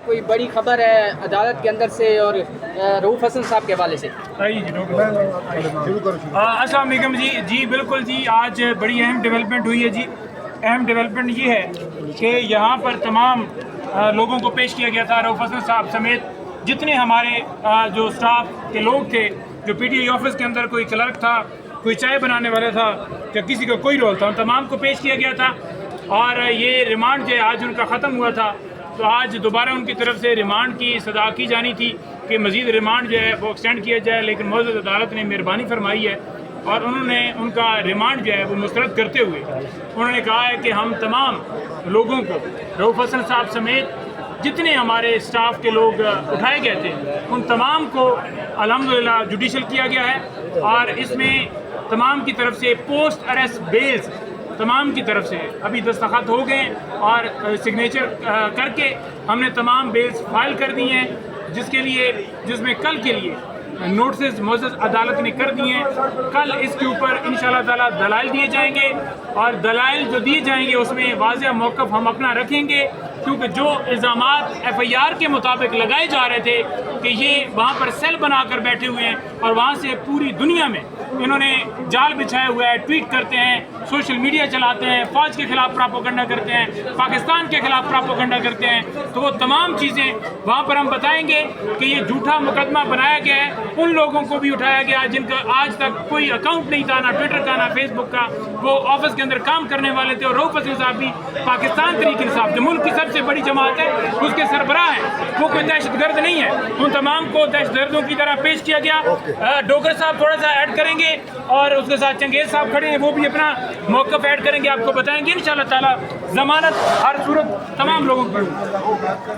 کوئی بڑی خبر ہے عدالت کے اندر سے اور رؤوف حسن صاحب کے حوالے سے؟ السلام علیکم جی بالکل جی، آج بڑی اہم ڈیولپمنٹ ہوئی ہے جی۔ اہم ڈیولپمنٹ یہ ہے کہ یہاں پر تمام لوگوں کو پیش کیا گیا تھا، رؤوف حسن صاحب سمیت جتنے ہمارے جو سٹاف کے لوگ تھے، جو پی ٹی آئی آفس کے اندر کوئی کلرک تھا، کوئی چائے بنانے والا تھا یا کسی کا کوئی رول تھا، ان تمام کو پیش کیا گیا تھا۔ اور یہ ریمانڈ جو ہے آج ان کا ختم ہوا تھا، تو آج دوبارہ ان کی طرف سے ریمانڈ کی صدا کی جانی تھی کہ مزید ریمانڈ جو ہے وہ ایکسٹینڈ کیا جائے، لیکن معزز عدالت نے مہربانی فرمائی ہے اور انہوں نے ان کا ریمانڈ جو ہے وہ مسترد کرتے ہوئے انہوں نے کہا ہے کہ ہم تمام لوگوں کو، رؤوف حسن صاحب سمیت جتنے ہمارے اسٹاف کے لوگ اٹھائے گئے تھے، ان تمام کو الحمدللہ جوڈیشل کیا گیا ہے، اور اس میں تمام کی طرف سے پوسٹ اریسٹ بیلز تمام کی طرف سے ابھی دستخط ہو گئے اور سگنیچر کر کے ہم نے تمام بیلز فائل کر دی ہیں، جس میں کل کے لیے نوٹسز معزز عدالت نے کر دیے ہیں۔ کل اس کے اوپر انشاءاللہ تعالیٰ دلائل دیے جائیں گے، اور دلائل جو دیے جائیں گے اس میں واضح موقف ہم اپنا رکھیں گے، کیونکہ جو الزامات ایف آئی آر کے مطابق لگائے جا رہے تھے کہ یہ وہاں پر سیل بنا کر بیٹھے ہوئے ہیں اور وہاں سے پوری دنیا میں انہوں نے جال بچھایا ہوا ہے، ٹویٹ کرتے ہیں، سوشل میڈیا چلاتے ہیں، فوج کے خلاف پراپوگنڈا کرتے ہیں، پاکستان کے خلاف پراپوگنڈا کرتے ہیں، تو وہ تمام چیزیں وہاں پر ہم بتائیں گے کہ یہ جھوٹا مقدمہ بنایا گیا ہے۔ ان لوگوں کو بھی اٹھایا گیا جن کا آج تک کوئی اکاؤنٹ نہیں تھا، نہ ٹویٹر کا نہ فیس بک کا، وہ آفس کے اندر کام کرنے والے تھے، اور رؤوف حسن صاحب بھی پاکستان تحریک انصاف جو ملک کی سب سے بڑی جماعت ہے اس کے سربراہ ہیں، وہ کوئی دہشت گرد نہیں ہے۔ ان تمام کو دہشت گردوں کی طرح پیش کیا گیا۔ ڈوگر صاحب تھوڑا سا ایڈ کریں گے اور اس کے ساتھ چنگیز صاحب کھڑے ہیں، وہ بھی اپنا موقف ایڈ کریں گے، آپ کو بتائیں گے انشاءاللہ تعالی ضمانت ہر صورت تمام لوگوں کو۔